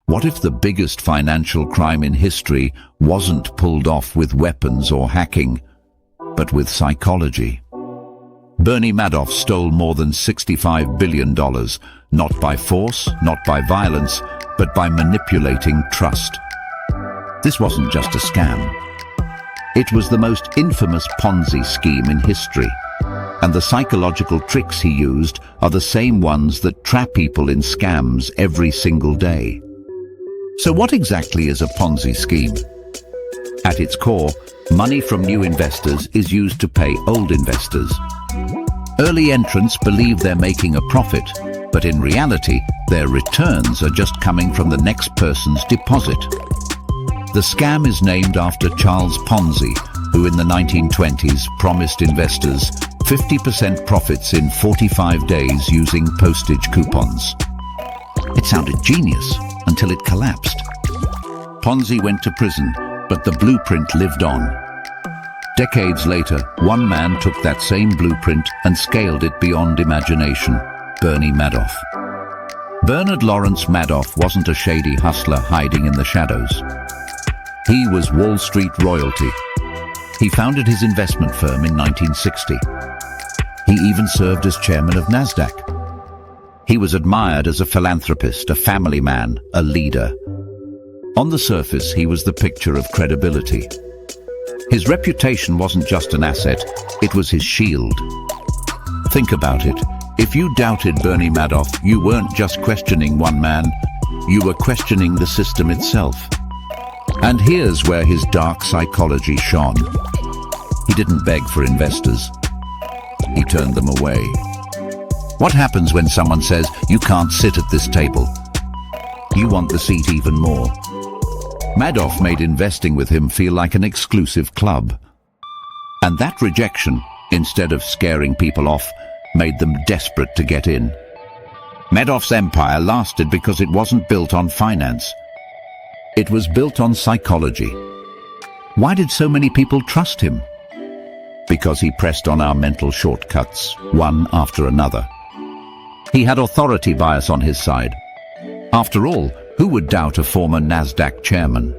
What if the biggest financial crime in history wasn't pulled off with weapons or hacking, but with psychology? Bernie Madoff stole more than $65 billion, not by force, not by violence, but by manipulating trust. This wasn't just a scam. It was the most infamous Ponzi scheme in history. And the psychological tricks he used are the same ones that trap people in scams every single day. So what exactly is a Ponzi scheme? At its core, money from new investors is used to pay old investors. Early entrants believe they're making a profit, but in reality, their returns are just coming from the next person's deposit. The scam is named after Charles Ponzi, who in the 1920s promised investors 50% profits in 45 days using postage coupons. It sounded genius until it collapsed. Ponzi went to prison, but the blueprint lived on. Decades later, one man took that same blueprint and scaled it beyond imagination: Bernie Madoff. Bernard Lawrence Madoff wasn't a shady hustler hiding in the shadows. He was Wall Street royalty. He founded his investment firm in 1960. He even served as chairman of NASDAQ. He was admired as a philanthropist, a family man, a leader. On the surface, he was the picture of credibility. His reputation wasn't just an asset, it was his shield. Think about it. If you doubted Bernie Madoff, you weren't just questioning one man, you were questioning the system itself. And here's where his dark psychology shone. He didn't beg for investors. He turned them away. What happens when someone says, "You can't sit at this table"? You want the seat even more. Madoff made investing with him feel like an exclusive club. And that rejection, instead of scaring people off, made them desperate to get in. Madoff's empire lasted because it wasn't built on finance. It was built on psychology. Why did so many people trust him? Because he pressed on our mental shortcuts, one after another. He had authority bias on his side. After all, who would doubt a former NASDAQ chairman?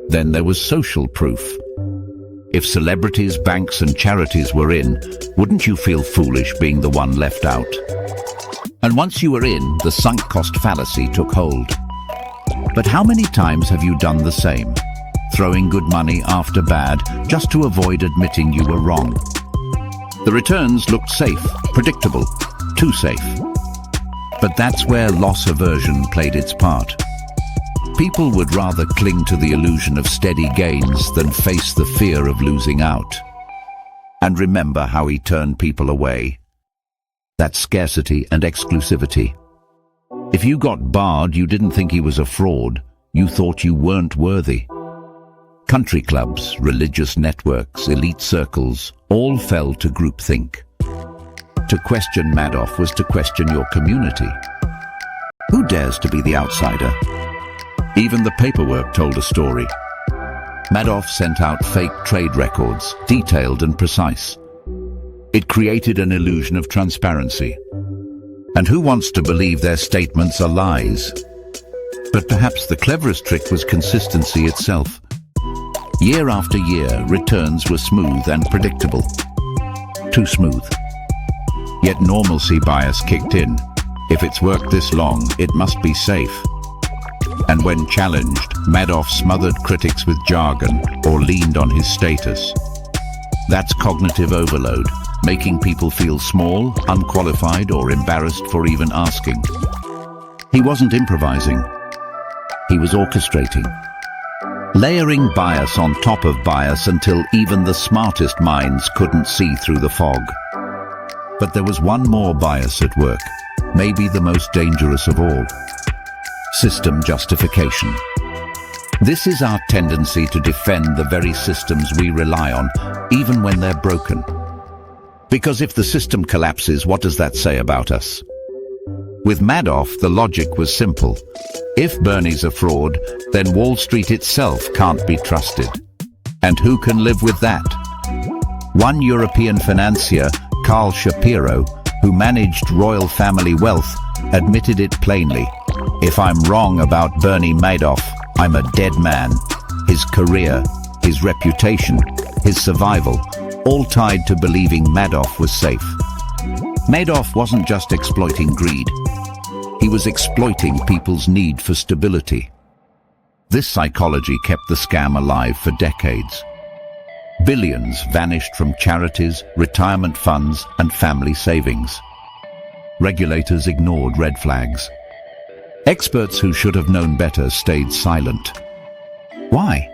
Then there was social proof. If celebrities, banks and charities were in, wouldn't you feel foolish being the one left out? And once you were in, the sunk cost fallacy took hold. But how many times have you done the same? Throwing good money after bad, just to avoid admitting you were wrong. The returns looked safe, predictable, too safe. But that's where loss aversion played its part. People would rather cling to the illusion of steady gains than face the fear of losing out. And remember how he turned people away. That scarcity and exclusivity. If you got barred, you didn't think he was a fraud. You thought you weren't worthy. Country clubs, religious networks, elite circles, all fell to groupthink. To question Madoff was to question your community. Who dares to be the outsider? Even the paperwork told a story. Madoff sent out fake trade records, detailed and precise. It created an illusion of transparency. And who wants to believe their statements are lies? But perhaps the cleverest trick was consistency itself. Year after year, returns were smooth and predictable. Too smooth. Yet normalcy bias kicked in. If it's worked this long, it must be safe. And when challenged, Madoff smothered critics with jargon or leaned on his status. That's cognitive overload, making people feel small, unqualified, or embarrassed for even asking. He wasn't improvising. He was orchestrating. Layering bias on top of bias until even the smartest minds couldn't see through the fog. But there was one more bias at work, maybe the most dangerous of all. System justification. This is our tendency to defend the very systems we rely on, even when they're broken. Because if the system collapses, what does that say about us? With Madoff, the logic was simple. If Bernie's a fraud, then Wall Street itself can't be trusted. And who can live with that? One European financier, Carl Shapiro, who managed royal family wealth, admitted it plainly. If I'm wrong about Bernie Madoff, I'm a dead man. His career, his reputation, his survival, all tied to believing Madoff was safe. Madoff wasn't just exploiting greed. He was exploiting people's need for stability. This psychology kept the scam alive for decades. Billions vanished from charities, retirement funds, and family savings. Regulators ignored red flags. Experts who should have known better stayed silent. Why?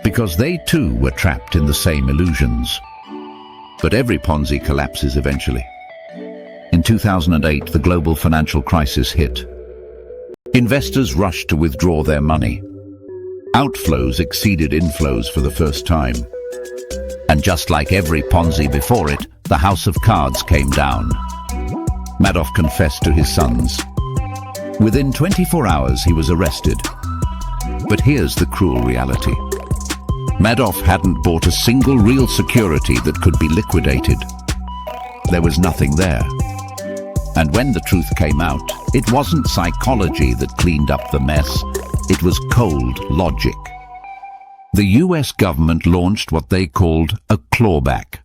Because they too were trapped in the same illusions. But every Ponzi collapses eventually. In 2008, the global financial crisis hit. Investors rushed to withdraw their money. Outflows exceeded inflows for the first time. And just like every Ponzi before it, the house of cards came down. Madoff confessed to his sons. Within 24 hours, he was arrested. But here's the cruel reality. Madoff hadn't bought a single real security that could be liquidated. There was nothing there. And when the truth came out, it wasn't psychology that cleaned up the mess. It was cold logic. The US government launched what they called a clawback.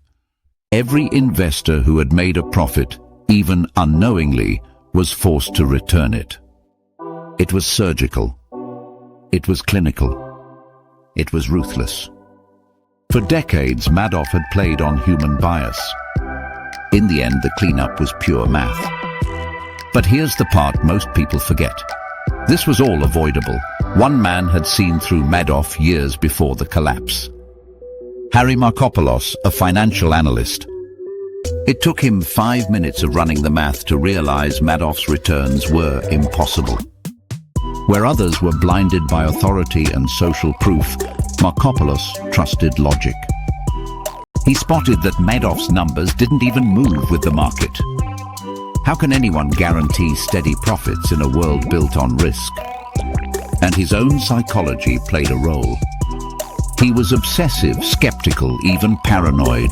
Every investor who had made a profit, even unknowingly, was forced to return it. It was surgical. It was clinical. It was ruthless. For decades, Madoff had played on human bias. In the end, the cleanup was pure math. But here's the part most people forget. This was all avoidable. One man had seen through Madoff years before the collapse. Harry Markopoulos, a financial analyst. It took him 5 minutes of running the math to realize Madoff's returns were impossible. Where others were blinded by authority and social proof, Markopoulos trusted logic. He spotted that Madoff's numbers didn't even move with the market. How can anyone guarantee steady profits in a world built on risk? And his own psychology played a role. He was obsessive, skeptical, even paranoid,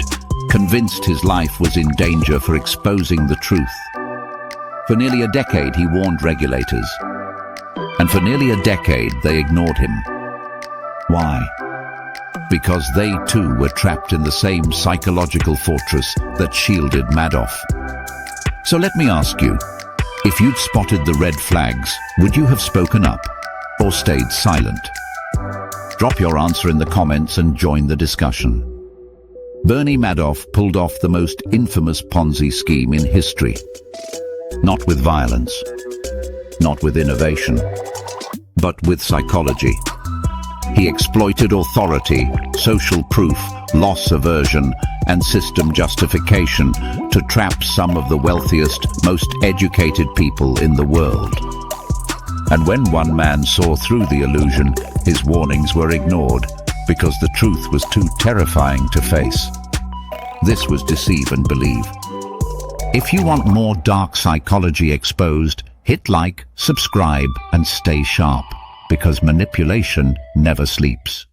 convinced his life was in danger for exposing the truth. For nearly a decade, he warned regulators. And for nearly a decade, they ignored him. Why? Because they too were trapped in the same psychological fortress that shielded Madoff. So let me ask you, if you'd spotted the red flags, would you have spoken up or stayed silent? Drop your answer in the comments and join the discussion. Bernie Madoff pulled off the most infamous Ponzi scheme in history. Not with violence, not with innovation, but with psychology. He exploited authority, social proof, loss aversion, and system justification to trap some of the wealthiest, most educated people in the world. And when one man saw through the illusion, his warnings were ignored because the truth was too terrifying to face. This was Deceive and Believe. If you want more dark psychology exposed, hit like, subscribe, and stay sharp, because manipulation never sleeps.